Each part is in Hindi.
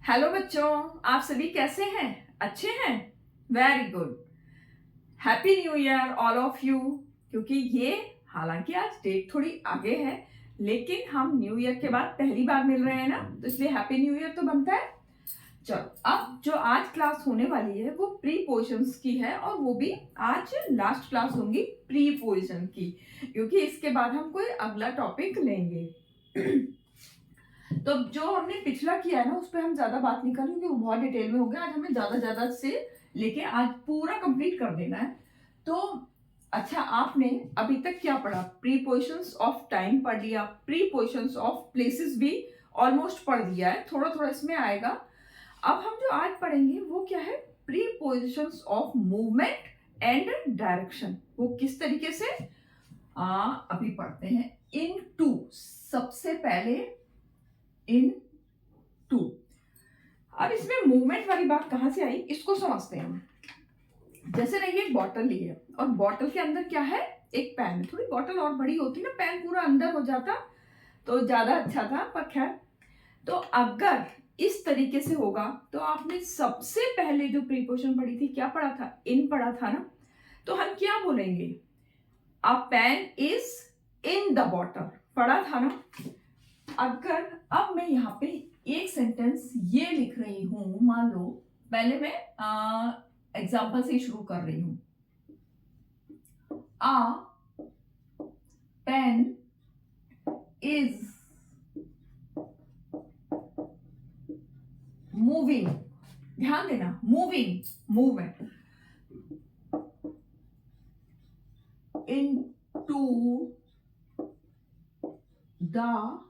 हेलो बच्चों, आप सभी कैसे हैं? अच्छे हैं? Very good. Happy new year all of you. क्योंकि ये हालांकि आज डेट थोड़ी आगे है, लेकिन हम न्यू ईयर के बाद पहली बार मिल रहे हैं ना, तो इसलिए हैप्पी न्यू ईयर तो बनता है। चलो, अब जो आज क्लास होने वाली है वो प्रीपोजिशंस की है, और वो भी आज लास्ट क्लास होंगी प्रीपोजिशन की, क्योंकि इसके बाद हम कोई अगला टॉपिक लेंगे। तो जो हमने पिछला किया है ना, उस पर हम ज्यादा बात नहीं करेंगे, वो बहुत डिटेल में हो गया। आज हमें ज्यादा से लेके आज पूरा कंप्लीट कर देना है। तो अच्छा, आपने अभी तक क्या पढ़ा? प्रीपोजिशंस ऑफ टाइम पढ़ लिया, प्रीपोजिशंस ऑफ प्लेसेस भी ऑलमोस्ट पढ़ दिया है, थोड़ा थोड़ा इसमें आएगा। अब हम जो आज पढ़ेंगे वो क्या है? Prepositions of movement and direction. वो किस तरीके से अभी पढ़ते हैं। इन टू, सबसे पहले इन टू। अब इसमें मूवमेंट वाली बात कहां से आई, इसको समझते हैं हम। जैसे ना, ये एक बॉटल ली है और बॉटल के अंदर क्या है? एक पेन। थोड़ी बॉटल और बड़ी होती ना, पेन पूरा अंदर हो जाता तो ज्यादा अच्छा था, पर खैर। तो अगर इस तरीके से होगा तो आपने सबसे पहले जो प्रीपोजिशन पढ़ी थी, क्या पढ़ा था? इन पढ़ा था ना। तो हम क्या बोलेंगे? A pen is in the bottle, पढ़ा था ना। अगर अब मैं यहाँ पे एक सेंटेंस ये लिख रही हूं, मान लो, पहले मैं एग्जाम्पल से शुरू कर रही हूं। आ पेन इज मूविंग, ध्यान देना, moving, movement, in to the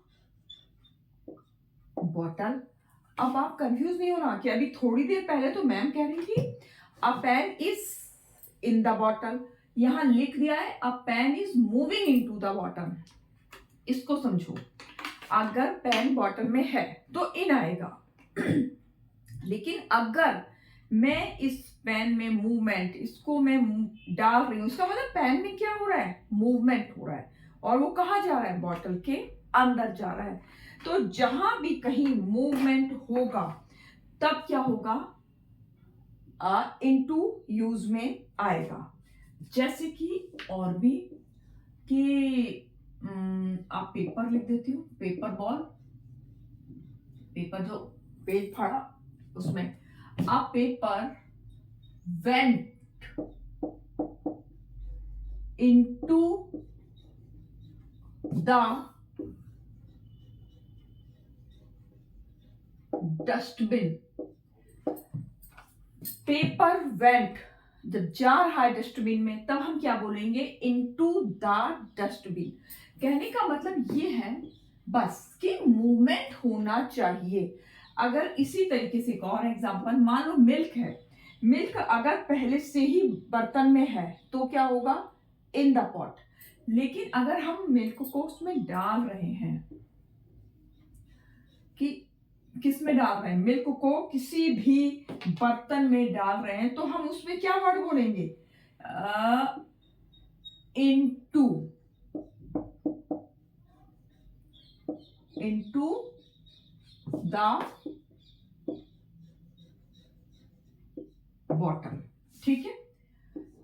bottle. अब आप कंफ्यूज नहीं होना कि अभी थोड़ी देर पहले तो मैम कह रही थी a pen is in the bottle, यहां लिख दिया है a pen is moving in to the bottle. इसको समझो, अगर पेन बॉटल में है तो इन आएगा, लेकिन अगर मैं इस पेन में मूवमेंट, इसको मैं डाल रही हूं, इसका मतलब पेन में क्या हो रहा है? मूवमेंट हो रहा है, और वो कहाँ जा रहा है? बॉटल के अंदर जा रहा है। तो जहां भी कहीं मूवमेंट होगा तब क्या होगा? इनटू यूज में आएगा। जैसे कि और भी, कि आप पेपर लिख देती हूँ, पेपर बॉल, पेपर जो पेज फाड़ा उसमें, a paper went into the dustbin. Paper went जब जा रहा है डस्टबिन में, तब हम क्या बोलेंगे? Into the dustbin. कहने का मतलब ये है बस कि मूवमेंट होना चाहिए। अगर इसी तरीके से एक और एग्जांपल, मान लो मिल्क है, मिल्क अगर पहले से ही बर्तन में है तो क्या होगा? In the pot. लेकिन अगर हम मिल्क को उसमें डाल रहे हैं, कि किस में डाल रहे हैं? मिल्क को किसी भी बर्तन में डाल रहे हैं, तो हम उसमें क्या वर्ड बोलेंगे? Into, into the bottle. ठीक है,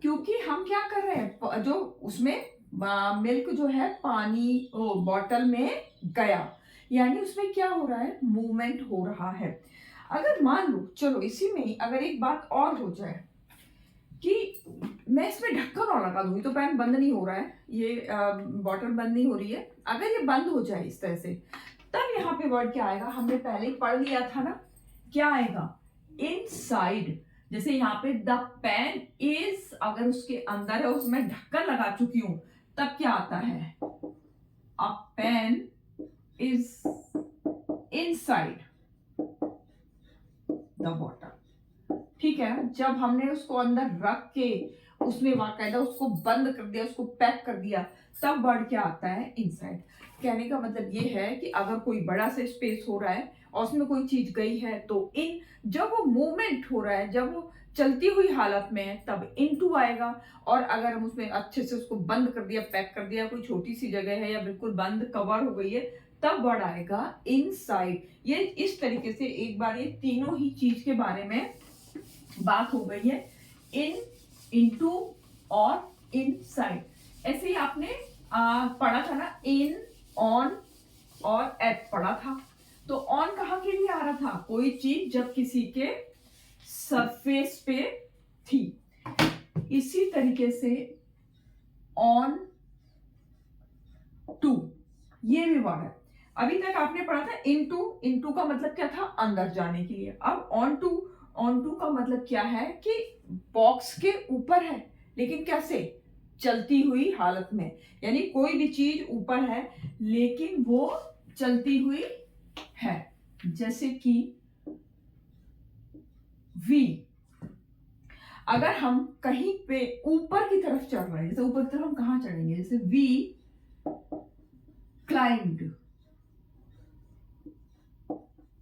क्योंकि हम क्या कर रहे हैं, जो उसमें मिल्क जो है पानी बॉटल में गया, यानी उसमें क्या हो रहा है? मूवमेंट हो रहा है। अगर मान लो, चलो इसी में ही अगर एक बात और हो जाए कि मैं इसमें ढक्कन और लगा दूंगी तो पैन बंद नहीं हो रहा है, ये बॉटल बंद नहीं हो रही है, अगर ये बंद हो जाए इस तरह से, तब यहाँ पे वर्ड क्या आएगा? हमने पहले ही पढ़ लिया था ना, क्या आएगा? इनसाइड। जैसे यहाँ पे द पेन इज, अगर उसके अंदर है, उसमें ढक्कन लगा चुकी हूं, तब क्या आता है? A pen is inside the bottle. ठीक है, जब हमने उसको अंदर रख के उसमें बाकायदा उसको बंद कर दिया, उसको पैक कर दिया, तब वर्ड क्या आता है? इनसाइड। कहने का मतलब ये है कि अगर कोई बड़ा सा स्पेस हो रहा है और उसमें कोई चीज गई है तो इन, जब वो मूवमेंट हो रहा है, जब वो चलती हुई हालत में है, तब इनटू आएगा। और अगर हम उसमें अच्छे से उसको बंद कर दिया, पैक कर दिया, कोई छोटी सी जगह है या बिल्कुल बंद कवर हो गई है, तब वर्ड आएगा इनसाइड। ये इस तरीके से एक बार ये तीनों ही चीज के बारे में बात हो गई है, इन, इनटू और इनसाइड। ऐसे ही आपने पढ़ा था ना, इन, ऑन और एट पढ़ा था। तो ऑन कहाँ के लिए आ रहा था? कोई चीज जब किसी के सरफेस पे थी। इसी तरीके से ऑन टू, ये भी वर्ड है। अभी तक आपने पढ़ा था इनटू, इनटू का मतलब क्या था? अंदर जाने के लिए। अब ऑन टू, ऑन टू का मतलब क्या है कि बॉक्स के ऊपर है, लेकिन कैसे? चलती हुई हालत में। यानी कोई भी चीज ऊपर है लेकिन वो चलती हुई है, जैसे कि वी। अगर हम कहीं पे ऊपर की तरफ चढ़ रहे हैं, जैसे ऊपर की तरफ हम कहां चढ़ेंगे? जैसे we climbed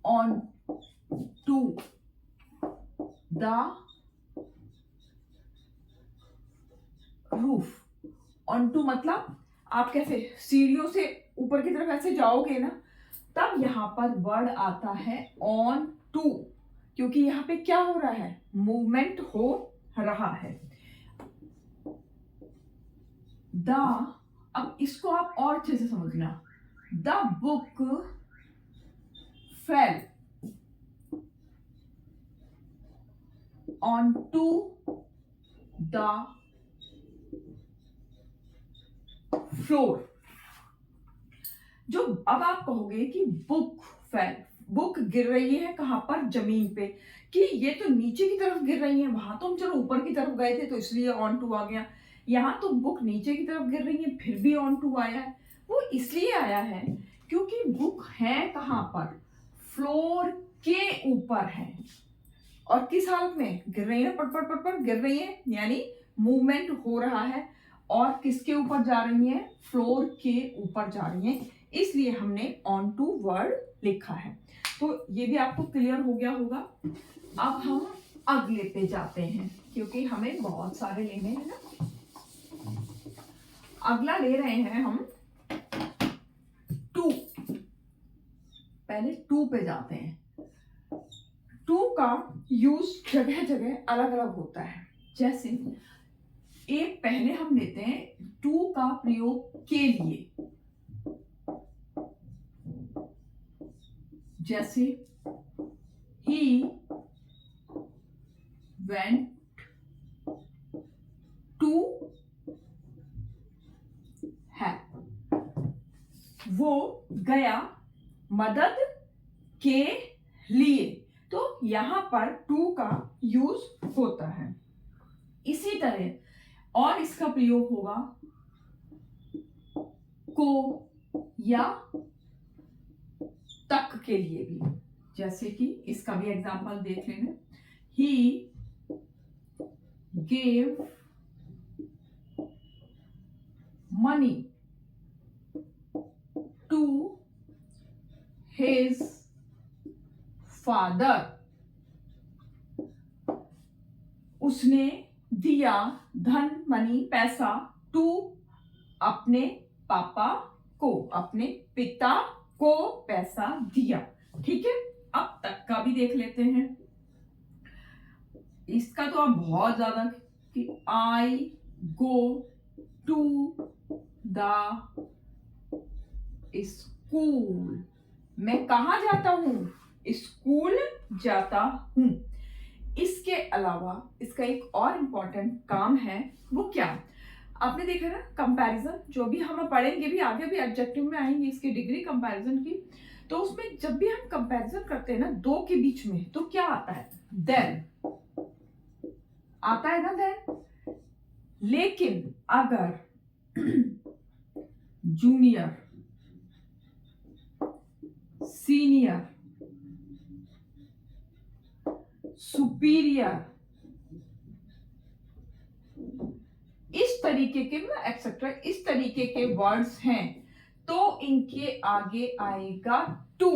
onto the roof. Onto मतलब आप कैसे सीढ़ियों से ऊपर की तरफ ऐसे जाओगे ना, तब यहां पर वर्ड आता है ऑन टू, क्योंकि यहां पे क्या हो रहा है? मूवमेंट हो रहा है। द, अब इसको आप और अच्छे से समझना। The book fell onto the floor. जो अब आप कहोगे कि बुक फेल, बुक गिर रही है कहां पर? जमीन पे। कि ये तो नीचे की तरफ गिर रही है, वहां तो हम चलो ऊपर की तरफ गए थे तो इसलिए ऑन टू आ गया। यहाँ तो बुक नीचे की तरफ गिर रही है फिर भी ऑन टू आया है। वो इसलिए आया है क्योंकि बुक है कहां पर? फ्लोर के ऊपर है। और किस हालत में गिर रही है? पट पट पट पट गिर रही है, यानी मूवमेंट हो रहा है। और किसके ऊपर जा रही है? फ्लोर के ऊपर जा रही है, इसलिए हमने ऑन टू वर्ड लिखा है। तो ये भी आपको क्लियर हो गया होगा। अब हम अगले पे जाते हैं, क्योंकि हमें बहुत सारे लेने हैं ना। अगला ले रहे हैं हम टू। पहले टू पे जाते हैं। टू का यूज जगह जगह अलग अलग होता है। जैसे एक पहले हम लेते हैं टू का प्रयोग के लिए, जैसे he went to help, वो गया मदद के लिए। तो यहां पर टू का यूज होता है। इसी तरह और इसका प्रयोग होगा को या तक के लिए भी। जैसे कि इसका भी एग्जांपल देख लेना। He gave money to his father, उसने दिया धन, मनी, पैसा, टू अपने पापा को, अपने पिता को पैसा दिया। ठीक है, अब तक का भी देख लेते हैं। इसका तो आप बहुत ज्यादा कि आई गो टू द स्कूल, मैं कहा जाता हूं? स्कूल जाता हूं। इसके अलावा इसका एक और इंपॉर्टेंट काम है, वो क्या? आपने देखा ना कंपैरिजन, जो भी हम पढ़ेंगे भी आगे भी एडजेक्टिव में आएंगे इसकी डिग्री कंपैरिजन की। तो उसमें जब भी हम कंपैरिजन करते हैं ना दो के बीच में, तो क्या आता है? देन आता है ना, देन। लेकिन अगर जूनियर, सीनियर, सुपीरियर, इस तरीके के ना एक्सेट्रा, इस तरीके के वर्ड्स हैं, तो इनके आगे आएगा टू,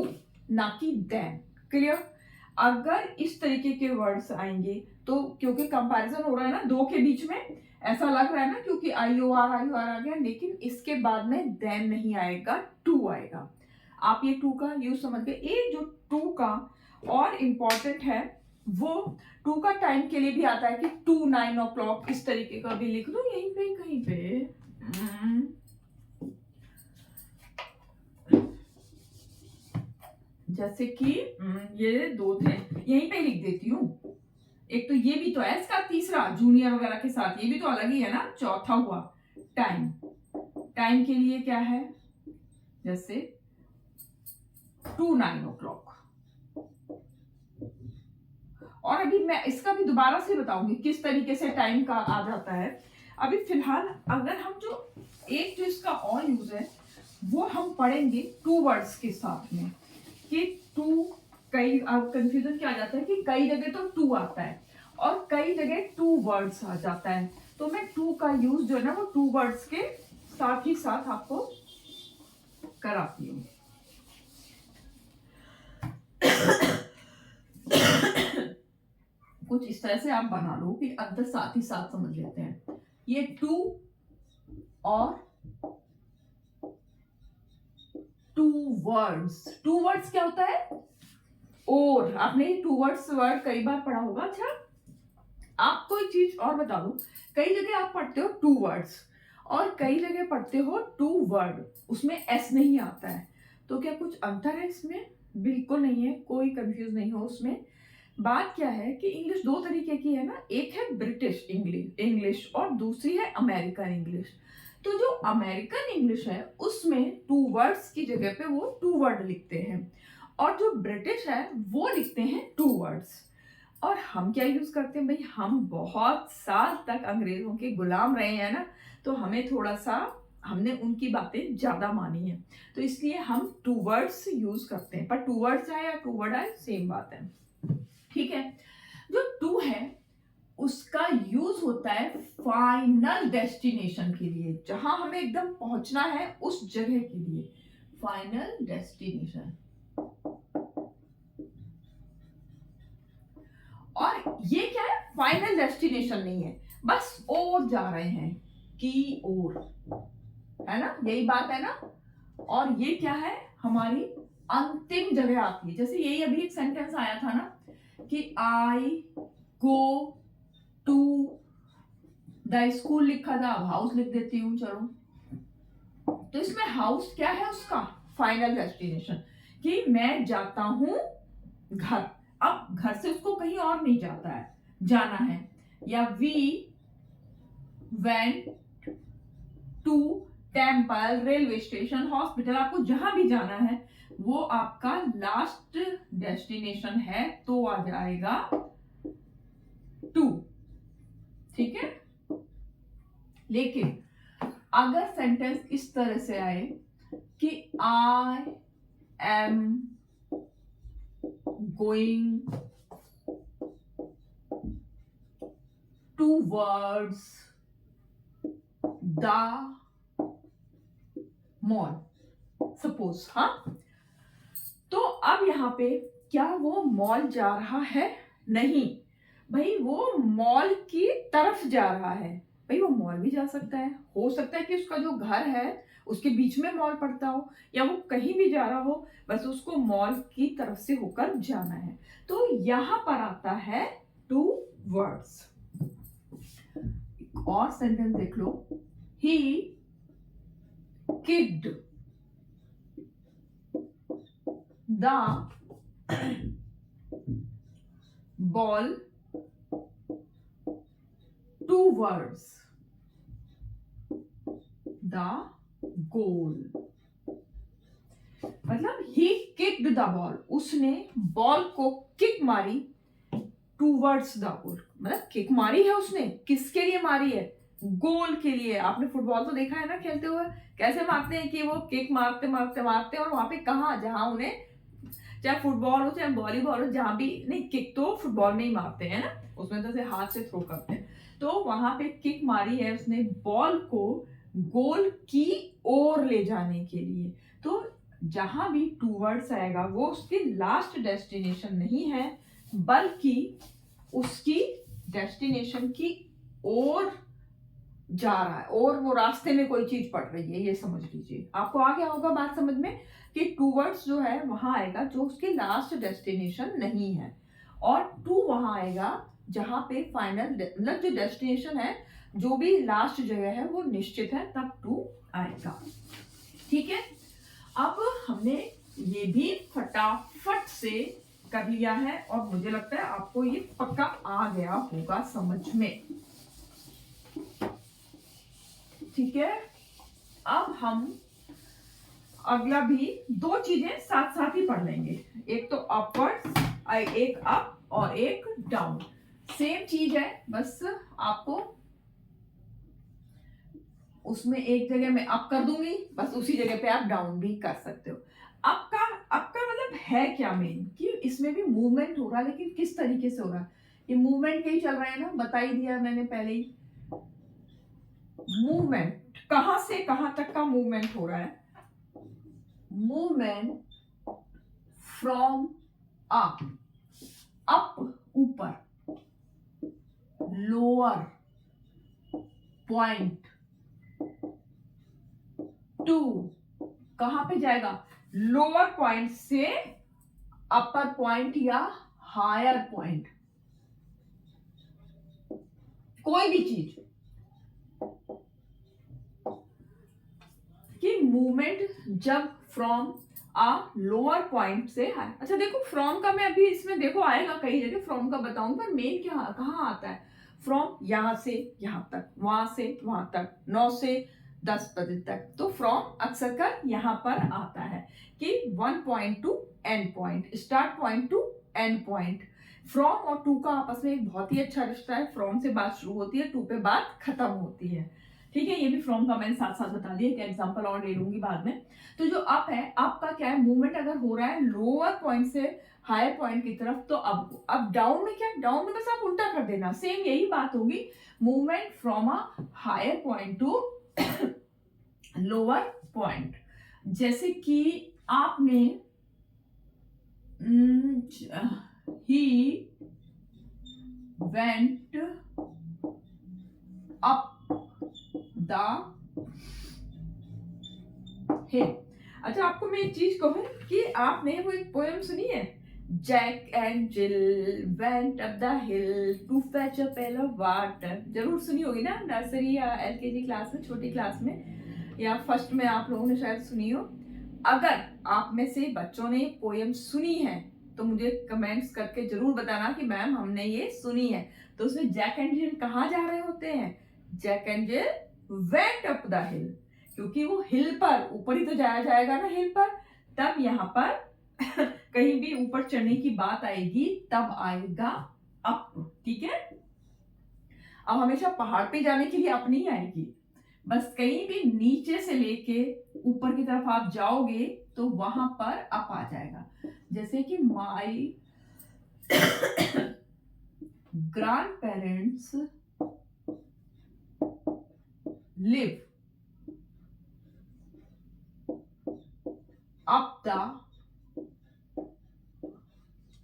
ना कि देन। क्लियर? अगर इस तरीके के वर्ड्स आएंगे तो, क्योंकि कंपैरिजन हो रहा है ना दो के बीच में, ऐसा लग रहा है ना क्योंकि आई ओ आर आ गया, लेकिन इसके बाद में देन नहीं आएगा, टू आएगा। आप ये टू का यूज समझ गए। एक जो टू का और इम्पोर्टेंट है वो टू का टाइम के लिए भी आता है कि 9 o'clock, इस तरीके का भी लिख दो यहीं पे कहीं पे। जैसे कि ये दो थे, यहीं पे लिख देती हूँ। एक तो ये भी तो है इसका तीसरा जूनियर वगैरह के साथ, ये भी तो अलग ही है ना। चौथा हुआ टाइम, टाइम के लिए क्या है, जैसे 9 o'clock। और अभी मैं इसका भी दोबारा से बताऊंगी किस तरीके से टाइम का आ जाता है। अभी फिलहाल अगर हम जो इसका और यूज है वो हम पढ़ेंगे टू वर्ड्स के साथ में, कि टू कई कंफ्यूजन क्या आ जाता है कि कई जगह तो टू आता है और कई जगह टू वर्ड्स आ जाता है। तो मैं टू का यूज जो है ना वो टू वर्ड्स के साथ ही साथ आपको कराती हूँ। कुछ इस तरह से आप बना लो कि अंतर साथ ही साथ समझ लेते हैं। ये टू और टू वर्ड्स क्या होता है, और आपने टू वर्ड कई बार पढ़ा होगा। अच्छा आपको एक चीज और बता दूं, कई जगह आप पढ़ते हो टू वर्ड्स और कई जगह पढ़ते हो टू वर्ड, उसमें एस नहीं आता है। तो क्या कुछ अंतर है इसमें? बिल्कुल नहीं है, कोई कंफ्यूज नहीं हो उसमें। बात क्या है कि इंग्लिश दो तरीके की है ना, एक है ब्रिटिश इंग्लिश और दूसरी है अमेरिकन इंग्लिश। तो जो अमेरिकन इंग्लिश है उसमें टू वर्ड्स की जगह पे वो टू वर्ड लिखते हैं, और जो ब्रिटिश है वो लिखते हैं टू वर्ड्स। और हम क्या यूज करते हैं भाई, हम बहुत साल तक अंग्रेजों के गुलाम रहे हैं ना, तो हमें थोड़ा सा हमने उनकी बातें ज्यादा मानी है, तो इसलिए हम टू वर्ड्स यूज करते हैं। पर टू वर्ड्स आए या टू वर्ड आए सेम बात है, ठीक है। जो टू है उसका यूज होता है फाइनल डेस्टिनेशन के लिए, जहां हमें एकदम पहुंचना है उस जगह के लिए, फाइनल डेस्टिनेशन। और ये क्या है, फाइनल डेस्टिनेशन नहीं है, बस और जा रहे हैं की ओर, है ना, यही बात है ना। और ये क्या है, हमारी अंतिम जगह आती है। जैसे यही अभी एक सेंटेंस आया था ना कि आई गो टू द स्कूल लिखा था, अब हाउस लिख देती हूँ चलो। तो इसमें हाउस क्या है, उसका फाइनल डेस्टिनेशन, कि मैं जाता हूं घर। अब घर से उसको कहीं और नहीं जाना है। या we went to temple, railway station, hospital, आपको जहां भी जाना है वो आपका लास्ट डेस्टिनेशन है, तो आ जाएगा टू, ठीक है। लेकिन अगर सेंटेंस इस तरह से आए कि I am going towards the mall, suppose, हाँ, तो अब यहां पे क्या वो मॉल जा रहा है? नहीं भाई, वो मॉल की तरफ जा रहा है। भाई वो मॉल भी जा सकता है, हो सकता है कि उसका जो घर है उसके बीच में मॉल पड़ता हो, या वो कहीं भी जा रहा हो, बस उसको मॉल की तरफ से होकर जाना है। तो यहां पर आता है टू वर्ड्स। और सेंटेंस देख लो, ही kicked the ball towards the goal। मतलब he kicked the ball, उसने बॉल को किक मारी टूवर्ड्स द गोल, मतलब किक मारी है उसने, किसके लिए मारी है? गोल के लिए। आपने फुटबॉल तो देखा है ना खेलते हुए, कैसे मारते हैं कि वो किक मारते मारते मारते, और वहां पे कहाँ, जहां उन्हें, चाहे फुटबॉल हो चाहे वॉलीबॉल हो, जहां भी, नहीं किक तो फुटबॉल में ही मारते हैं ना, उसमें तो हाथ से थ्रो करते हैं। तो वहां पे किक मारी है उसने बॉल को गोल की ओर ले जाने के लिए। तो जहां भी टूवर्ड्स आएगा वो उसकी लास्ट डेस्टिनेशन नहीं है, बल्कि उसकी डेस्टिनेशन की ओर जा रहा है और वो रास्ते में कोई चीज पड़ रही है, ये समझ लीजिए। आपको आ गया होगा बात समझ में कि टूवर्ड्स जो है वहां आएगा जो उसके लास्ट डेस्टिनेशन नहीं है, और टू वहां आएगा जहां पे फाइनल मतलब जो डेस्टिनेशन है, जो भी लास्ट जगह है वो निश्चित है, तब टू आएगा। ठीक है, अब हमने ये भी फटाफट से कर लिया है और मुझे लगता है आपको ये पक्का आ गया होगा समझ में। ठीक है, अब हम अगला भी दो चीजें साथ साथ ही पढ़ लेंगे, एक तो अपवर्ड्स, एक अप और एक डाउन। सेम चीज है, बस आपको उसमें एक जगह मैं अप कर दूंगी, बस उसी जगह पे आप डाउन भी कर सकते हो। अप का मतलब है क्या मेन, कि इसमें भी मूवमेंट हो रहा है, लेकिन किस तरीके से हो रहा है, ये मूवमेंट के ही चल रहा है ना, बता ही दिया मैंने पहले ही। मूवमेंट कहां से कहां तक का मूवमेंट हो रहा है, मूवमेंट फ्रॉम अप ऊपर, लोअर पॉइंट टू कहां पे जाएगा, लोअर पॉइंट से अपर पॉइंट या हायर पॉइंट, कोई भी चीज कि मूवमेंट जब फ्रॉम आ लोअर पॉइंट से हाई। अच्छा देखो, फ्रॉम का मैं अभी इसमें देखो आएगा कई जगह फ्रॉम का बताऊं, पर मेन क्या कहां आता है, फ्रॉम यहां से यहां तक, वहां से वहां तक, 9 से 10 बजे तक, तो फ्रॉम अक्सर कर यहां पर आता है कि 1 point two and point, start point two and point. From और टू का आपस में एक बहुत ही अच्छा रिश्ता है, फ्रॉम से बात शुरू होती है, टू पे बात खत्म होती है। ठीक है, ये भी फ्रॉम का मैंने साथ साथ बता दिया, एक एग्जांपल और ले लूंगी बाद में। तो जो अप है, आपका क्या है, मूवमेंट अगर हो रहा है लोअर पॉइंट से हायर पॉइंट की तरफ, तो अब डाउन में क्या, डाउन में बस आप उल्टा कर देना, सेम यही बात होगी, movement from a higher point to lower point. जैसे कि आपने he went up the hill. अच्छा आपको मैं एक चीज कहूं कि आपने वो एक पोएम सुनी है, Jack and Jill went up the hill to fetch a pail of water, जरूर सुनी होगी ना, नर्सरी या एलकेजी क्लास में, छोटी क्लास में या फर्स्ट में आप लोगों ने शायद सुनी हो। अगर आप में से बच्चों ने पोएम सुनी है तो मुझे कमेंट्स करके जरूर बताना कि मैम हमने ये सुनी है। तो उसमें जैक एंड जिल कहाँ जा रहे होते हैं, Jack and Jill went up the hill, क्योंकि वो हिल पर, ऊपर ही तो जाया जाएगा ना हिल पर, तब यहाँ पर कहीं भी ऊपर चढ़ने की बात आएगी तब आएगा अप। ठीक है, अब हमेशा पहाड़ पे जाने के लिए अप नहीं आएगी, बस कहीं भी नीचे से लेके ऊपर की तरफ आप जाओगे तो वहां पर अप आ जाएगा। जैसे कि my grand parents live up the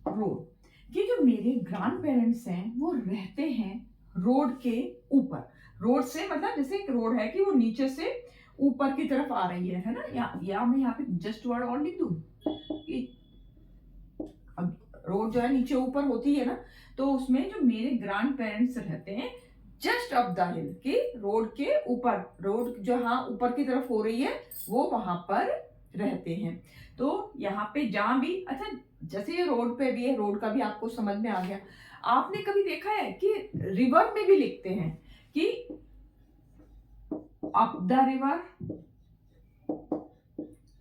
road, कि जो मेरे ग्रैंड पेरेंट्स हैं वो रहते हैं रोड के ऊपर, रोड से मतलब जैसे एक रोड है कि वो नीचे से ऊपर की तरफ आ रही है ना, या मैं यहाँ पे जस्ट वर्ड और लिख दूं कि अब रोड जो है नीचे ऊपर होती है ना, तो उसमें जो मेरे ग्रैंड पेरेंट्स रहते हैं जस्ट अप द हिल, कि रोड के ऊपर, रोड जो हाँ ऊपर की तरफ हो रही है वो वहां पर रहते हैं। तो यहाँ पे जहां भी, अच्छा जैसे ये रोड पे भी है, रोड का भी आपको समझ में आ गया। आपने कभी देखा है कि रिवर में भी लिखते हैं कि अप द रिवर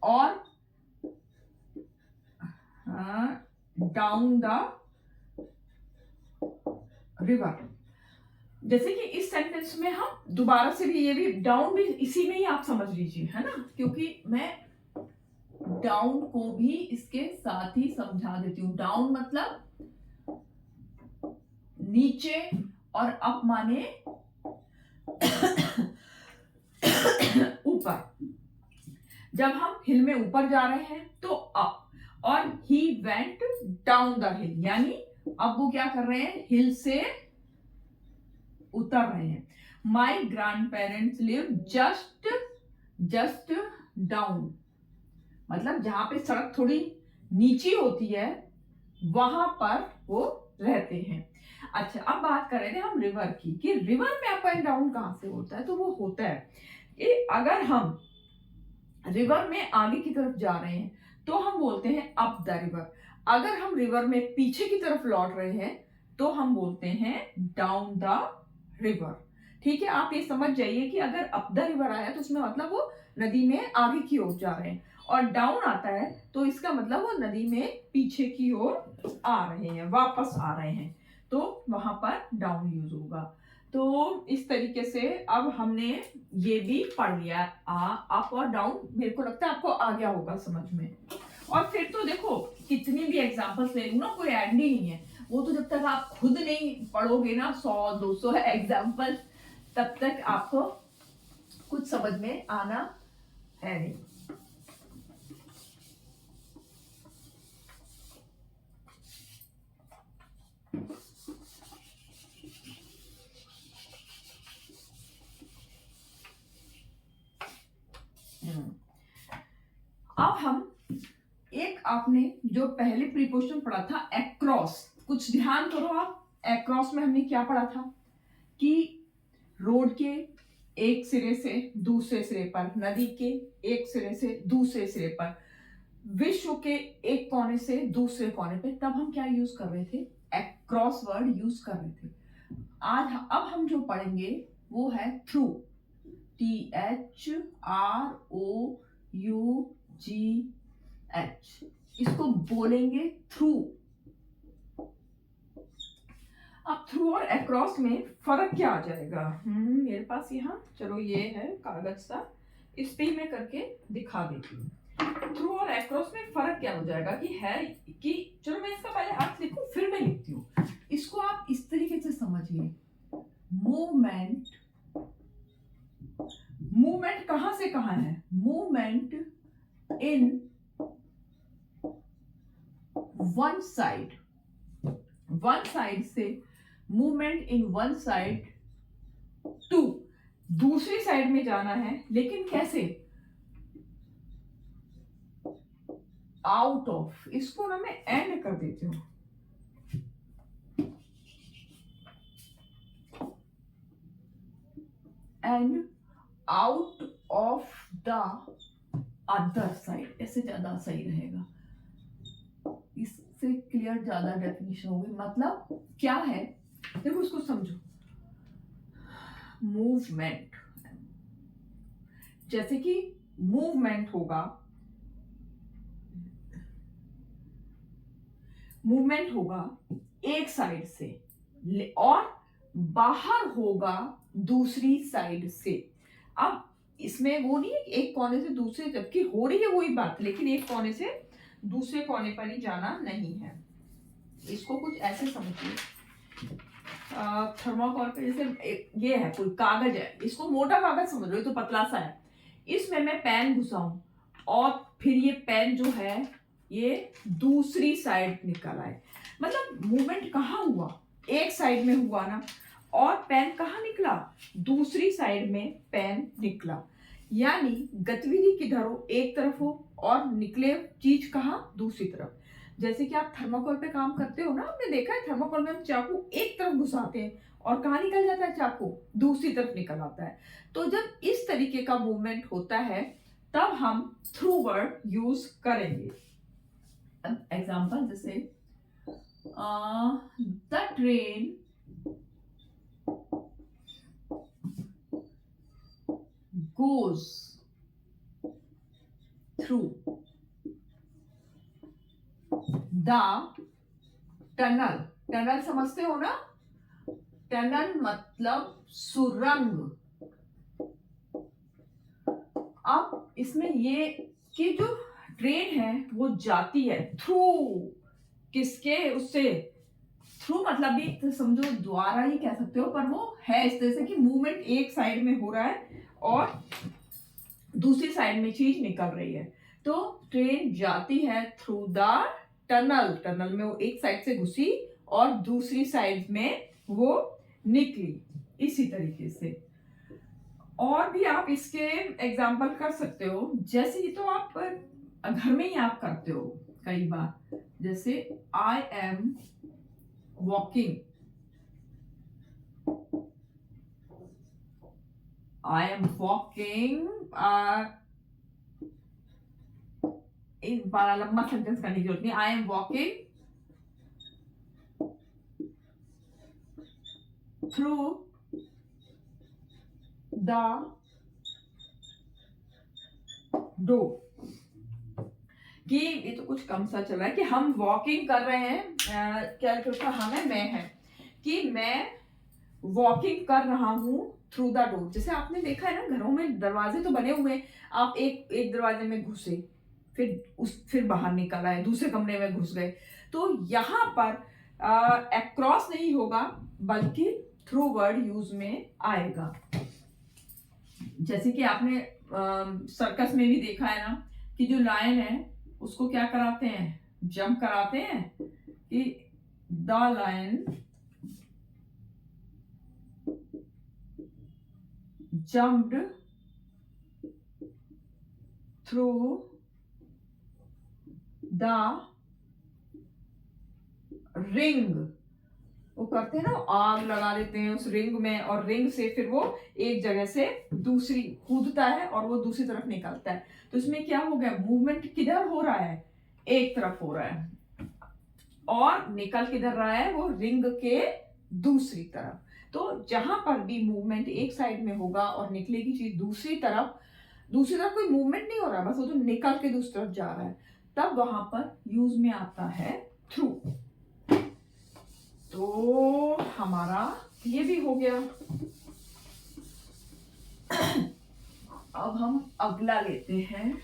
और डाउन द रिवर। जैसे कि इस सेंटेंस में हम दोबारा से भी, ये भी डाउन भी इसी में ही आप समझ लीजिए, है ना, क्योंकि मैं डाउन को भी इसके साथ ही समझा देती हूँ। डाउन मतलब नीचे और अप माने ऊपर। जब हम हिल में ऊपर जा रहे हैं तो अप, और ही वेंट डाउन द हिल, यानी अब वो क्या कर रहे हैं, हिल से उतर रहे हैं। My grand parents live just down, मतलब जहां पे सड़क थोड़ी नीची होती है वहां पर वो रहते हैं। अच्छा, अब बात कर रहे थे हम रिवर की, कि रिवर में अप एंड डाउन कहां से होता है। तो वो होता है कि अगर हम रिवर में आगे की तरफ जा रहे हैं तो हम बोलते हैं अप द रिवर, अगर हम रिवर में पीछे की तरफ लौट रहे हैं तो हम बोलते हैं डाउन द रिवर। ठीक है, आप ये समझ जाइए कि अगर अप द रिवर आया तो उसमें मतलब वो नदी में आगे की ओर जा रहे हैं, और डाउन आता है तो इसका मतलब वो नदी में पीछे की ओर आ रहे हैं, वापस आ रहे हैं, तो वहां पर डाउन यूज होगा। तो इस तरीके से अब हमने ये भी पढ़ लिया, अप और डाउन। मेरे को लगता है आपको आ गया होगा समझ में। और फिर तो देखो कितनी भी एग्जांपल्स ले लूं ना, कोई एंड ही नहीं है। वो तो जब तक आप खुद नहीं पढ़ोगे ना 100-200 एग्जांपल्स, तब तक आपको कुछ समझ में आना है नहीं। अब हम एक, आपने जो पहले प्रीपोजिशन पढ़ा था अक्रॉस, कुछ ध्यान करो आप। अक्रॉस में हमने क्या पढ़ा था कि रोड के एक सिरे से दूसरे सिरे पर, नदी के एक सिरे से दूसरे सिरे पर, विश्व के एक कोने से दूसरे कोने पे, तब हम क्या यूज कर रहे थे, अक्रॉस वर्ड यूज कर रहे थे। अब हम जो पढ़ेंगे वो है थ्रू, THROUGH, इसको बोलेंगे थ्रू। अब थ्रू और अक्रॉस में फर्क क्या आ जाएगा? मेरे पास यहाँ, चलो ये है कागज सा, इस पे मैं करके दिखा देती हूँ। थ्रू और अक्रॉस में फर्क क्या हो जाएगा कि है कि, चलो मैं इसका पहले अर्थ लिखूं फिर मैं लिखती हूँ। इसको आप इस तरीके से समझिए, मूवमेंट, मूवमेंट कहां से कहां है, मूवमेंट इन वन साइड से, movement in one side to दूसरी साइड में जाना है, लेकिन कैसे, आउट ऑफ, इसको ना मैं एंड कर देती हूं, and out of the other side, ऐसे ज्यादा सही रहेगा, इससे क्लियर ज्यादा डेफिनेशन होगी। मतलब क्या है, देखो इसको समझो, मूवमेंट, जैसे कि मूवमेंट होगा, मूवमेंट होगा एक साइड से और बाहर होगा दूसरी साइड से। अब इसमें वो नहीं है एक कोने से दूसरे, जबकि हो रही है वही बात, लेकिन एक कोने से दूसरे कोने पर ही जाना नहीं है। इसको कुछ ऐसे समझिए, थर्माकोल पे जैसे ये है, कोई कागज है, इसको मोटा कागज समझ लो, ये तो पतला सा है, इसमें मैं पेन घुसाऊं और फिर ये पेन जो है ये दूसरी साइड निकल आए, मतलब मूवमेंट कहाँ हुआ, एक साइड में हुआ ना, और पेन कहाँ निकला, दूसरी साइड में पेन निकला। यानी गतिविधि किधर हो, एक तरफ हो, और निकले चीज कहाँ, दूसरी तरफ। जैसे कि आप थर्माकोल पे काम करते हो ना, आपने देखा है थर्माकोल में हम चाकू एक तरफ घुसाते हैं और कहाँ निकल जाता है चाकू, दूसरी तरफ निकल आता है। तो जब इस तरीके का मूवमेंट होता है तब हम थ्रू वर्ड यूज करेंगे। एग्जाम्पल जैसे the train goes through the tunnel, tunnel समझते हो ना, टनल मतलब सुरंग। अब इसमें ये कि जो ट्रेन है वो जाती है थ्रू, किसके, उससे, थ्रू मतलब भी तो समझो द्वारा ही कह सकते हो, पर वो है इस तरह से कि मूवमेंट एक साइड में हो रहा है और दूसरी साइड में चीज निकल रही है। तो ट्रेन जाती है थ्रू द टनल, टनल में वो एक साइड से घुसी और दूसरी साइड में वो निकली, इसी तरीके से। और भी आप इसके एग्जाम्पल कर सकते हो, जैसे ये तो आप घर में ही आप करते हो कई बार, जैसे I am walking, I am walking, एक बड़ा लंबा सेंटेंस करने की जरूरत नहीं, I am walking through the door, कि ये तो कुछ कम सा चल रहा है कि हम वॉकिंग कर रहे हैं, क्या करता हम है, मैं है, कि मैं वॉकिंग कर रहा हूं थ्रू द डोर। जैसे आपने देखा है ना, घरों में दरवाजे तो बने हुए हैं, आप एक एक दरवाजे में घुसे, फिर बाहर निकल आए, दूसरे कमरे में घुस गए, तो यहाँ पर अक्रॉस नहीं होगा बल्कि थ्रू वर्ड यूज में आएगा। जैसे कि आपने सर्कस में भी देखा है ना कि जो लायन है उसको क्या कराते हैं, जंप कराते हैं, कि the lion jumped through the ring, वो करते हैं ना, आग लगा देते हैं उस रिंग में, और रिंग से फिर वो एक जगह से दूसरी कूदता है और वो दूसरी तरफ निकलता है। तो इसमें क्या हो गया, मूवमेंट किधर हो रहा है, एक तरफ हो रहा है, और निकल किधर रहा है, वो रिंग के दूसरी तरफ। तो जहां पर भी मूवमेंट एक साइड में होगा और निकलेगी चीज दूसरी तरफ कोई मूवमेंट नहीं हो रहा, बस वो तो निकल के दूसरी तरफ जा रहा है, तब वहां पर यूज में आता है थ्रू। तो हमारा ये भी हो गया। अब हम अगला लेते हैं।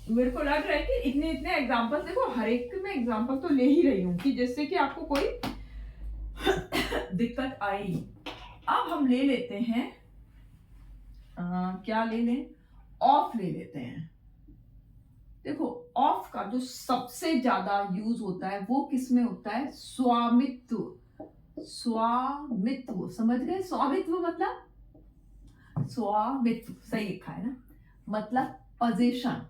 मेरे को लग रहा है कि इतने इतने एग्जाम्पल, देखो हर एक में एग्जाम्पल तो ले ही रही हूं कि जिससे कि आपको कोई दिक्कत आई। अब हम ले लेते हैं, क्या ले लें, ऑफ ले लेते हैं। देखो ऑफ का जो सबसे ज्यादा यूज होता है वो किस में होता है, स्वामित्व। स्वामित्व समझ गए, स्वामित्व मतलब, स्वामित्व सही लिखा है ना, मतलब पोजीशन।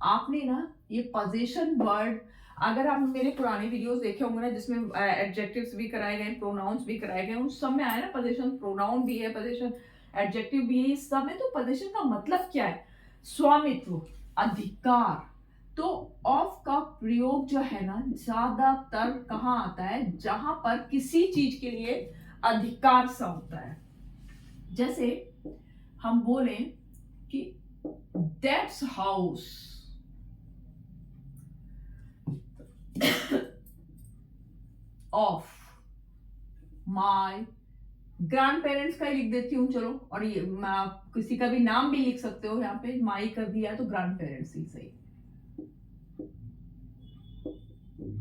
आपने ना ये पोजीशन वर्ड, अगर आप मेरे पुराने वीडियोस देखे होंगे ना जिसमें एडजेक्टिव्स भी कराए गए, प्रोनाउंस भी कराए गए, उन सब में आया ना पोजीशन, प्रोनाउन भी है, पोजीशन एडजेक्टिव भी है, इस सब में। तो पोजीशन का मतलब क्या है, स्वामित्व, अधिकार। तो ऑफ का प्रयोग जो है ना ज्यादातर कहाँ आता है, जहां पर किसी चीज के लिए अधिकार सा होता है। जैसे हम बोले कि that's house of my grand parents का ही लिख देती हूँ चलो, और ये किसी का भी नाम भी लिख सकते हो, यहाँ पे माई कर दिया है तो ग्रैंड पेरेंट्स ही सही,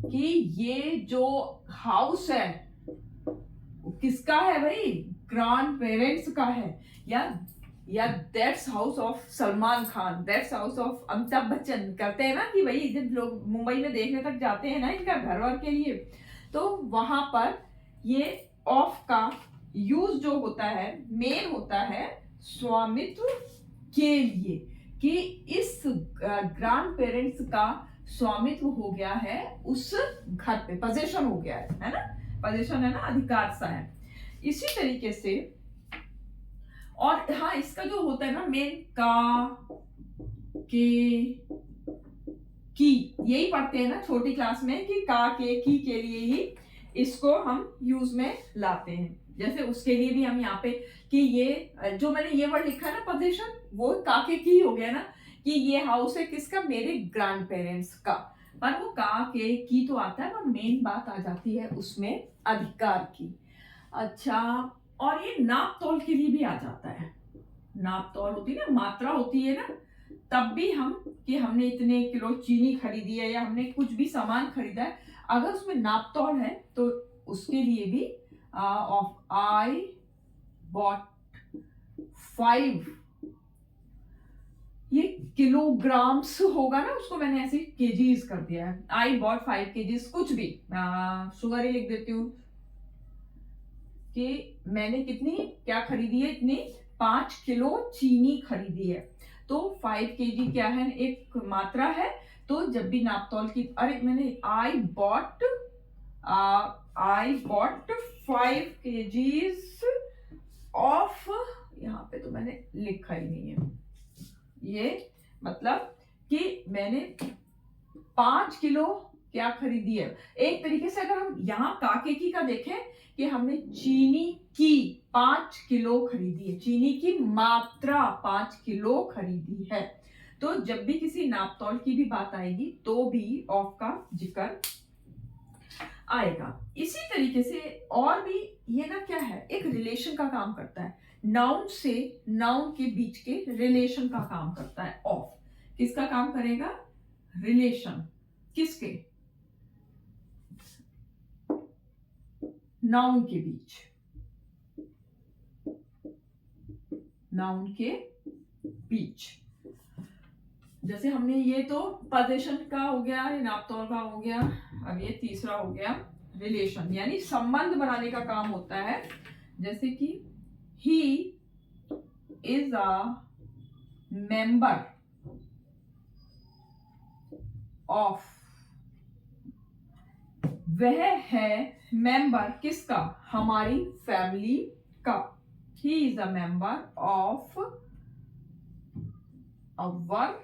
कि ये जो हाउस है किसका है भाई, ग्रैंड पेरेंट्स का है। या that's house of Salman Khan, that's house of Amitabh Bachchan, करते हैं ना कि भाई जब लोग मुंबई में देखने तक जाते हैं ना इनका घर वर के लिए, तो वहां पर ये ऑफ का यूज जो होता है मेन होता है स्वामित्व के लिए, कि इस ग्रैंड पेरेंट्स का स्वामित्व हो गया है उस घर पे, पोजीशन हो गया है ना, पोजीशन है ना, अधिकार सा है। इसी तरीके से, और हाँ इसका जो होता है ना मेन, का, के, की, यही पढ़ते हैं ना छोटी क्लास में कि का, के, की के लिए ही इसको हम यूज में लाते हैं। जैसे उसके लिए भी हम यहाँ पे, कि ये जो मैंने ये वर्ड लिखा है ना पोजीशन, वो का के की हो गया ना, कि ये हाउस है किसका, मेरे ग्रैंड पेरेंट्स का, पर वो का के की तो आता है, पर मेन बात आ जाती है उसमें अधिकार की। अच्छा, और ये नाप तौल के लिए भी आ जाता है, नाप तौल होती है ना, मात्रा होती है ना, तब भी हम, कि हमने इतने किलो चीनी खरीदी है या हमने कुछ भी सामान खरीदा है, अगर उसमें नाप तौल है तो उसके लिए भी ऑफ आई बॉट 5, ये किलोग्राम्स होगा ना, उसको मैंने ऐसे केजीज कर दिया है। आई बॉट 5 केजीज, कुछ भी, शुगर ही लिख देती हूँ कि मैंने कितनी क्या खरीदी है, इतनी 5 किलो चीनी खरीदी है। तो 5 केजी क्या है, एक मात्रा है। तो जब भी नापतोल की, अरे मैंने आई बॉट 5 केजीज ऑफ, यहाँ पे तो मैंने लिखा ही नहीं है, ये मतलब कि मैंने 5 किलो क्या खरीदी है। एक तरीके से अगर हम यहाँ काके की का देखें कि हमने चीनी की 5 किलो खरीदी है, चीनी की मात्रा 5 किलो खरीदी है। तो जब भी किसी नापतोल की भी बात आएगी तो भी ऑफ का जिक्र आएगा। इसी तरीके से और भी ये ना क्या है, एक रिलेशन का काम करता है। नाउन से नाउन के बीच के रिलेशन का काम करता है ऑफ। किसका काम करेगा, रिलेशन, किसके, नाउन के बीच, नाउन के बीच। जैसे हमने ये तो पोजीशन का हो गया, नापतोल का हो गया, अब ये तीसरा हो गया रिलेशन, यानी संबंध बनाने का काम होता है। जैसे कि he is a member of, वह है मेंबर किसका, हमारी फैमिली का। He is a member of our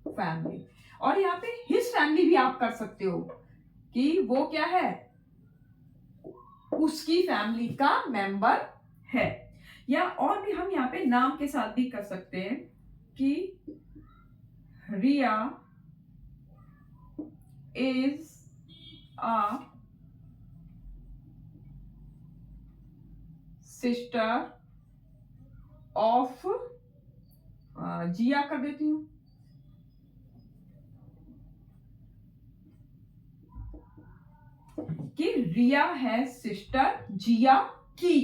family. और यहाँ पे हिज फैमिली भी आप कर सकते हो कि वो क्या है, उसकी फैमिली का मेंबर है। या और भी हम यहाँ पे नाम के साथ भी कर सकते हैं कि रिया इज अ सिस्टर ऑफ, जिया कर देती हूं, कि रिया है सिस्टर जिया की।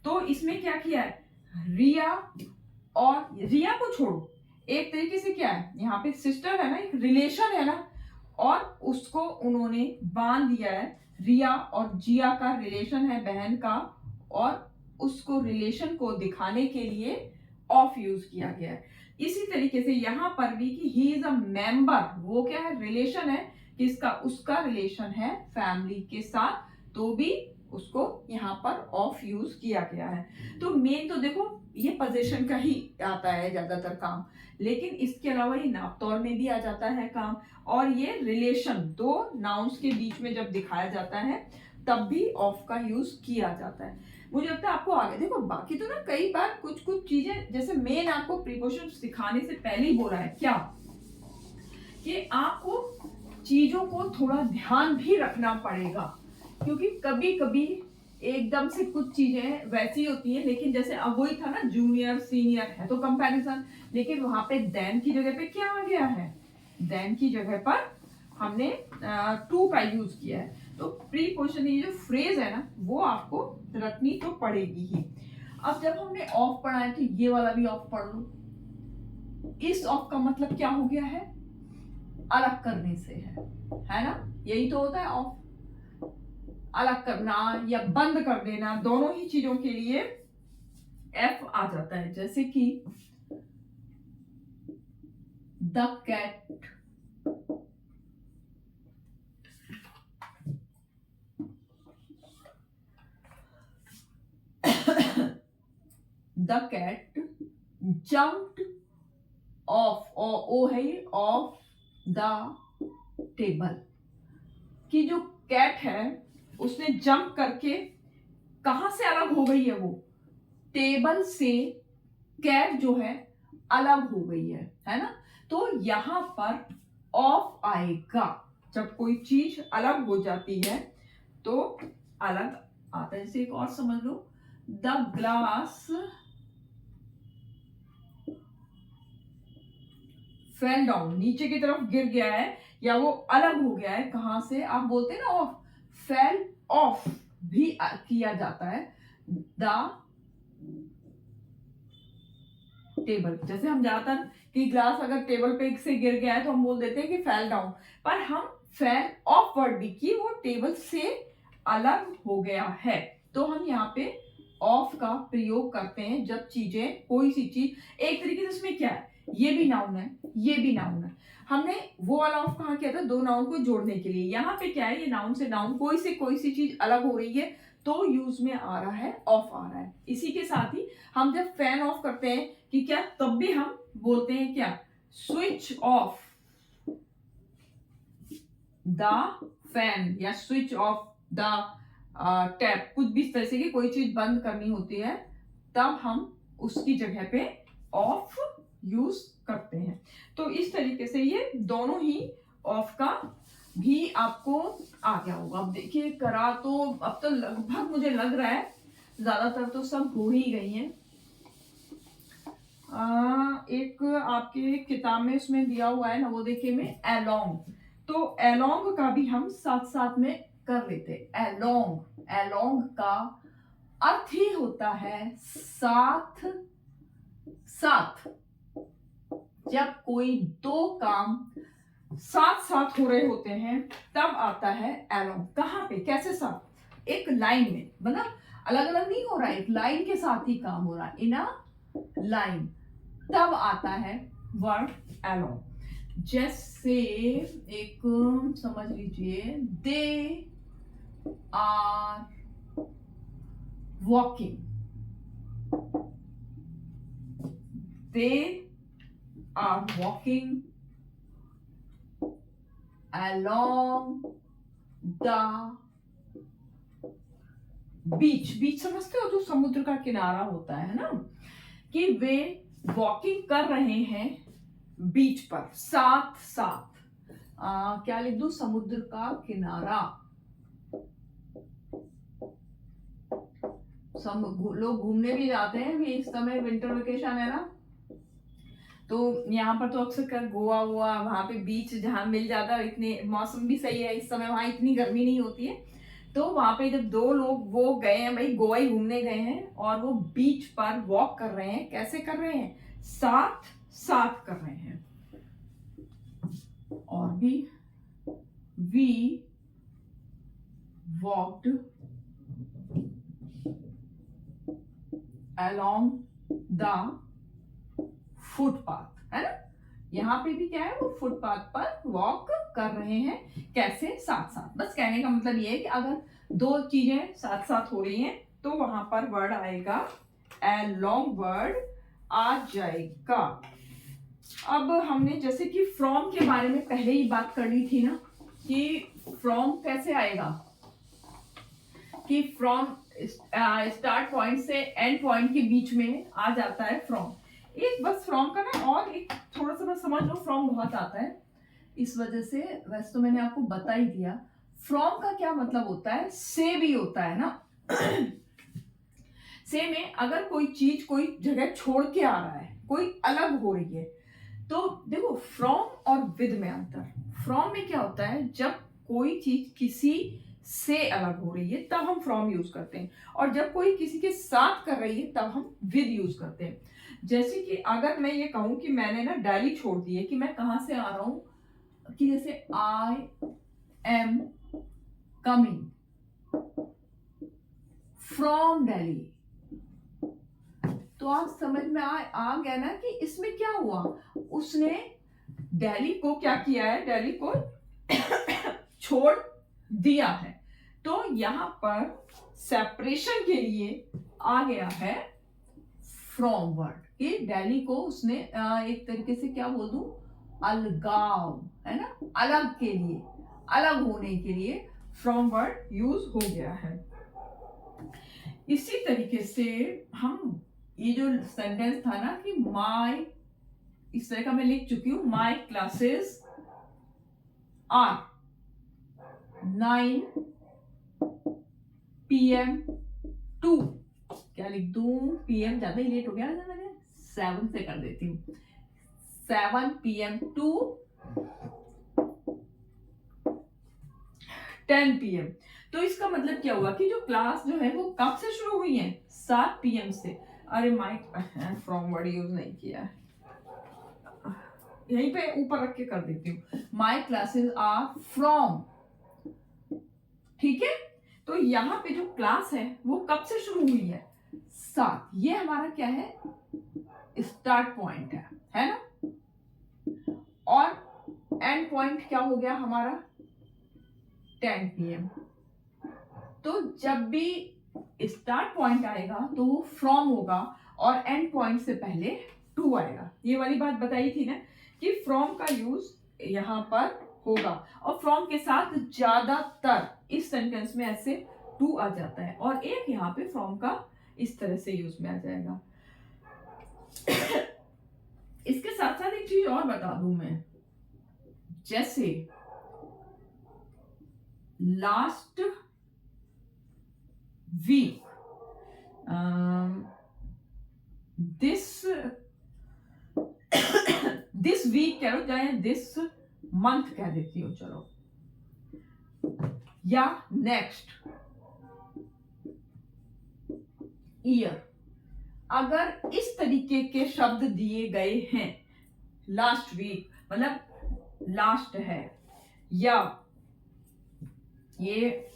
तो इसमें क्या किया है, रिया, और रिया को छोड़ो, एक तरीके से क्या है, यहाँ पे सिस्टर है ना, एक रिलेशन है ना, और उसको उन्होंने बांध दिया है। रिया और जिया का रिलेशन है बहन का, और उसको रिलेशन को दिखाने के लिए ऑफ यूज किया गया है। इसी तरीके से यहां पर भी कि ही इज अ मेंबर, वो क्या है, रिलेशन है, किसका, उसका रिलेशन है फैमिली के साथ, तो भी उसको यहाँ पर ऑफ यूज किया गया है। तो मेन तो देखो ये पोजीशन का ही आता है ज्यादातर काम, लेकिन इसके अलावा ये नापतोल में भी आ जाता है काम। और ये रिलेशन दो नाउन्स के बीच में जब दिखाया जाता है तब भी ऑफ का यूज किया जाता है। मुझे लगता है आपको आगे देखो, बाकी तो ना कई बार कुछ कुछ चीजें, जैसे मेन आपको प्रीपोजिशन सिखाने से पहले ही बोला है क्या, कि आपको चीजों को थोड़ा ध्यान भी रखना पड़ेगा, क्योंकि कभी कभी एकदम से कुछ चीजें वैसी होती हैं, लेकिन जैसे अब वही था ना, जूनियर सीनियर है तो कंपैरिजन, लेकिन वहां पे देन की जगह पे क्या आ गया है, देन की जगह पर हमने टू का यूज किया है। तो प्रीपोजिशन ये जो फ्रेज है ना, वो आपको रखनी तो पड़ेगी ही। अब जब हमने ऑफ पढ़ा है तो ये वाला भी ऑफ पढ़ लो। इस ऑफ का मतलब क्या हो गया है, अलग करने से है ना, यही तो होता है ऑफ, अलग करना या बंद कर देना, दोनों ही चीजों के लिए एफ आ जाता है। जैसे कि the cat the cat jumped off, ओ है ये, ऑफ द टेबल, कि जो कैट है उसने जंप करके कहां से अलग हो गई है, वो टेबल से कैट जो है अलग हो गई है ना। तो यहां पर ऑफ आएगा जब कोई चीज अलग हो जाती है, तो अलग आता है। जैसे एक और समझ लो, द ग्लास फेल डाउन, नीचे की तरफ गिर गया है या वो अलग हो गया है, कहां से, आप बोलते हैं ना ऑफ, फेल ऑफ भी किया जाता है। The table. जैसे हम ज्यादातर कि ग्लास अगर टेबल पे से गिर गया है तो हम बोल देते हैं कि फेल डाउन, पर हम फेल ऑफ वर्ड भी कि वो टेबल से अलग हो गया है। तो हम यहाँ पे ऑफ का प्रयोग करते हैं जब चीजें, कोई सी चीज एक तरीके से, इसमें क्या है, ये भी नाउन है, ये भी नाउन है। हमने वो वाला ऑफ कहाँ किया था, दो नाउन को जोड़ने के लिए। यहाँ पे क्या है, ये नाउन से नाउन कोई सी चीज अलग हो रही है तो यूज में आ रहा है, ऑफ आ रहा है। इसी के साथ ही हम जब फैन ऑफ करते हैं कि क्या, तब भी हम बोलते हैं क्या, स्विच ऑफ द फैन या स्विच ऑफ द टैप। कुछ भी इस तरह से कि कोई चीज बंद करनी होती है तब हम उसकी जगह पे ऑफ यूज करते हैं। तो इस तरीके से ये दोनों ही ऑफ का भी आपको आ गया होगा। अब देखिए करा तो अब तो लगभग मुझे लग रहा है ज्यादातर तो सब हो ही गई हैं। एक आपके किताब में उसमें दिया हुआ है नवोदय में अलोंग, तो अलोंग का भी हम साथ साथ में कर लेते। अलोंग, अलोंग का अर्थ ही होता है साथ साथ। जब कोई दो काम साथ साथ हो रहे होते हैं तब आता है अलोंग। कहाँ पे, कैसे साथ, एक लाइन में, मतलब अलग अलग नहीं हो रहा है, एक लाइन के साथ ही काम हो रहा है, इन अ लाइन, तब आता है वर्ड अलोंग। जैसे एक समझ लीजिए, they are walking, they are walking along the beach। Beach समझते हो, जो समुद्र का किनारा होता है ना, कि वे वॉकिंग कर रहे हैं बीच पर साथ साथ। क्या लिख दूं, समुद्र का किनारा। सब लोग घूमने भी जाते हैं, भी इस समय विंटर वेकेशन है ना, तो यहाँ पर तो अक्सर कर गोवा हुआ, वहां पे बीच जहां मिल जाता है, इतने मौसम भी सही है इस समय, वहां इतनी गर्मी नहीं होती है। तो वहां पे जब दो लोग वो गए हैं, भाई गोवा ही घूमने गए हैं, और वो बीच पर वॉक कर रहे हैं, कैसे कर रहे हैं, साथ साथ कर रहे हैं। और भी, we walked along the footpath, है ना। यहाँ पे भी क्या है, वो फुटपाथ पर वॉक कर रहे हैं, कैसे, साथ साथ। बस कहने का मतलब ये है कि अगर दो चीजें साथ साथ हो रही हैं तो वहां पर वर्ड आएगा, along वर्ड आ जाएगा। अब हमने जैसे कि फ्रॉम के बारे में पहले ही बात कर ली थी ना, कि फ्रॉम कैसे आएगा, कि फ्रॉम स्टार्ट पॉइंट से एंड पॉइंट के बीच में आ जाता है फ्रॉम। एक बस फ्रॉम का ना, और एक थोड़ा सा बस समझ लो, फ्रॉम बहुत आता है इस वजह से, वैसे तो मैंने आपको बता ही दिया। फ्रॉम का क्या मतलब होता है, से भी होता है ना। से में अगर कोई चीज कोई जगह छोड़ के आ रहा है, कोई अलग हो रही है, तो देखो फ्रॉम और विद में अंतर। फ्रॉम में क्या होता है, जब कोई चीज किसी से अलग हो रही है तब हम फ्रॉम यूज करते हैं, और जब कोई किसी के साथ कर रही है तब हम विद यूज करते हैं। जैसे कि अगर मैं ये कहूं कि मैंने ना दिल्ली छोड़ दी है, कि मैं कहां से आ रहा हूं, कि जैसे I am coming from Delhi, तो आप समझ में आ गया ना कि इसमें क्या हुआ, उसने दिल्ली को क्या किया है, दिल्ली को छोड़ दिया है। तो यहां पर सेपरेशन के लिए आ गया है फ्रॉम वर्ड, कि दिल्ली को उसने एक तरीके से क्या बोल दूं, अलगाव, है ना, अलग के लिए, अलग होने के लिए फ्रॉम वर्ड यूज हो गया है। इसी तरीके से हम ये जो सेंटेंस था ना कि माय, इस तरह का मैं लिख चुकी हूं, my classes are 9 PM to, क्या लिख दूं, PM ज्यादा ही लेट हो गया ना, मैंने 7 से कर देती हूँ, 7 PM टू 10 PM। तो इसका मतलब क्या हुआ कि जो क्लास जो है वो कब से शुरू हुई है, 7 PM से। अरे माइक फ्रॉम वर्ड यूज नहीं किया है, यहीं पे ऊपर रख के कर देती हूँ। माई क्लासेस आर फ्रॉम, ठीक है। तो यहाँ पे जो क्लास है वो कब से शुरू हुई है? 7। ये हमारा क्या है? स्टार्ट पॉइंट है ना। और एंड पॉइंट क्या हो गया हमारा? 10 PM। तो जब भी स्टार्ट पॉइंट आएगा तो वो फ्रॉम होगा और एंड पॉइंट से पहले टू आएगा। ये वाली बात बताई थी ना कि फ्रॉम का यूज यहाँ पर होगा, और फ्रॉम के साथ ज्यादातर इस सेंटेंस में ऐसे टू आ जाता है, और एक यहाँ पे फ्रॉम का इस तरह से यूज में आ जाएगा। इसके साथ साथ एक चीज और बता दूं मैं, जैसे लास्ट वीक, दिस वीक कह लो, चाहे दिस मंथ कह देती हो, चलो, या नेक्स्ट ईयर, अगर इस तरीके के शब्द दिए गए हैं, लास्ट वीक मतलब लास्ट है, या ये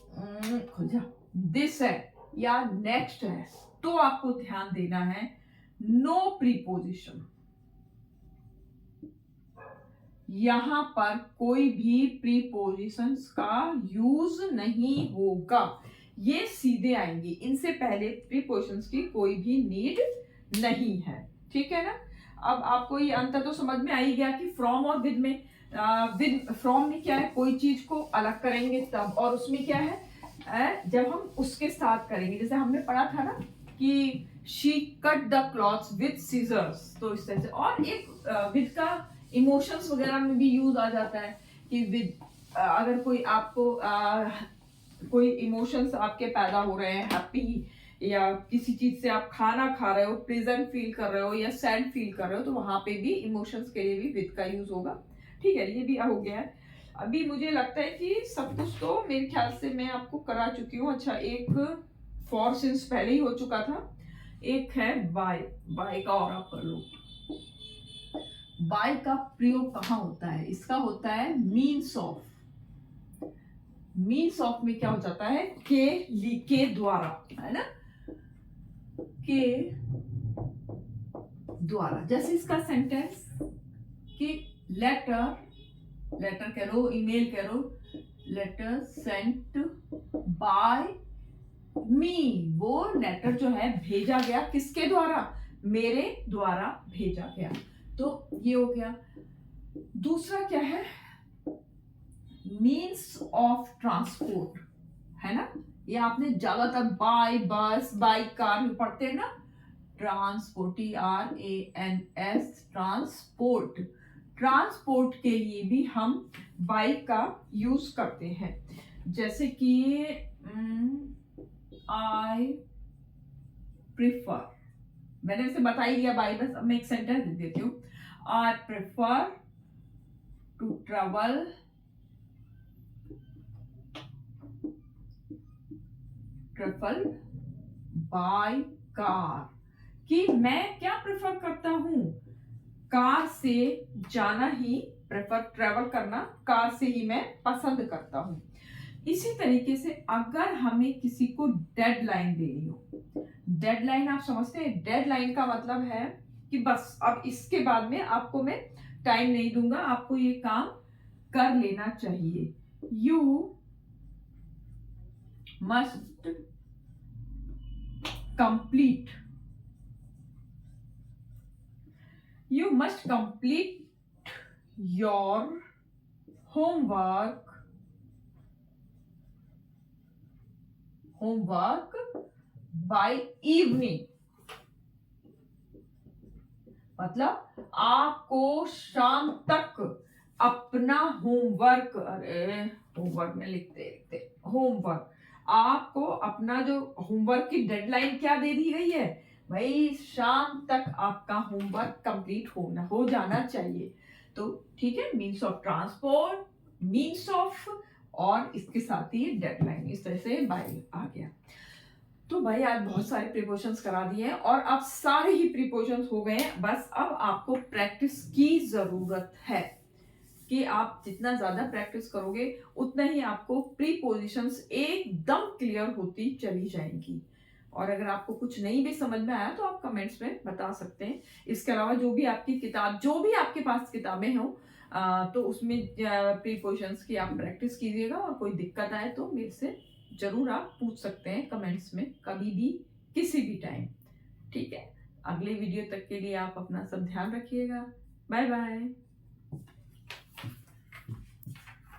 दिस है, या नेक्स्ट है, तो आपको ध्यान देना है नो प्रीपोजिशन। यहां पर कोई भी प्रीपोजिशंस का यूज नहीं होगा, ये सीधे आएंगे, इनसे पहले प्रीपोजिशंस की कोई भी नीड नहीं है, ठीक है ना। अब आपको ये अंतर तो समझ में आ ही गया कि फ्रॉम और विद में, विद फ्रॉम में क्या है, कोई चीज को अलग करेंगे तब, और उसमें क्या है, जब हम उसके साथ करेंगे, जैसे हमने पढ़ा था ना कि she cut the clothes with scissors, तो इस तरह से। और एक विद का इमोशंस वगैरह में भी यूज आ जाता है कि विद, अगर कोई आपको कोई इमोशंस आपके पैदा हो रहे हैं, हैप्पी, या किसी चीज से आप खाना खा रहे हो, प्रेजेंट फील कर रहे हो, या सैड फील कर रहे हो, तो वहां पे भी इमोशंस के लिए भी विद का यूज होगा, ठीक है। ये भी हो गया है। अभी मुझे लगता है कि सब कुछ तो मेरे ख्याल से मैं आपको करा चुकी हूँ। अच्छा, एक फॉर सिंस पहले ही हो चुका था, एक है बाय। बाय का और आप कर लो। बाय का प्रयोग कहाँ होता है? इसका होता है मीन्स ऑफ। मीन्स ऑफ में क्या हो जाता है? के द्वारा, है ना, के द्वारा। जैसे इसका सेंटेंस कि लेटर करो, ईमेल करो, लेटर सेंट बाय मी, वो लेटर जो है भेजा गया किसके द्वारा? मेरे द्वारा भेजा गया। तो ये हो गया। दूसरा क्या है? मीन्स ऑफ ट्रांसपोर्ट, है ना। ये आपने ज्यादातर बाय बस, बाय कार में पढ़ते हैं ना। Transport, TRANS, transport. ट्रांसपोर्ट के लिए भी हम बाय का यूज करते हैं, जैसे कि आई प्रिफर, मैंने इसे बता ही दिया बाय, बस अब मैं एक सेंटेंस दे देती हूँ। I prefer to travel by car, कि मैं क्या प्रेफर करता हूं? कार से जाना ही प्रेफर, ट्रेवल करना कार से ही मैं पसंद करता हूं। इसी तरीके से अगर हमें किसी को डेडलाइन देनी हो, डेडलाइन आप समझते हैं? डेडलाइन का मतलब है कि बस अब इसके बाद में आपको मैं टाइम नहीं दूंगा, आपको ये काम कर लेना चाहिए। You must complete, you must complete your homework by evening, मतलब आपको शाम तक अपना होमवर्क, अरे होमवर्क में लिखते होमवर्क, आपको अपना जो होमवर्क की डेडलाइन क्या दे दी गई है भाई? शाम तक आपका होमवर्क कंप्लीट हो जाना चाहिए। तो ठीक है, means of transport, means of, और इसके साथ ही डेडलाइन, इस तरह से बाय आ गया। तो भाई आज बहुत सारे प्रिपरेशंस करा दिए हैं और अब सारे ही प्रिपरेशंस हो गए हैं, बस अब आपको प्रैक्टिस की जरूरत है कि आप जितना ज्यादा प्रैक्टिस करोगे उतना ही आपको प्रीपोजिशंस एकदम क्लियर होती चली जाएंगी। और अगर आपको कुछ नहीं भी समझ में आया तो आप कमेंट्स में बता सकते हैं। इसके अलावा जो भी आपकी किताब, जो भी आपके पास किताबें हों, तो उसमें प्रीपोजिशंस की आप प्रैक्टिस कीजिएगा, और कोई दिक्कत आए तो मेरे से जरूर आप पूछ सकते हैं कमेंट्स में, कभी भी किसी भी टाइम। ठीक है, अगले वीडियो तक के लिए आप अपना सब ध्यान रखिएगा। Bye bye.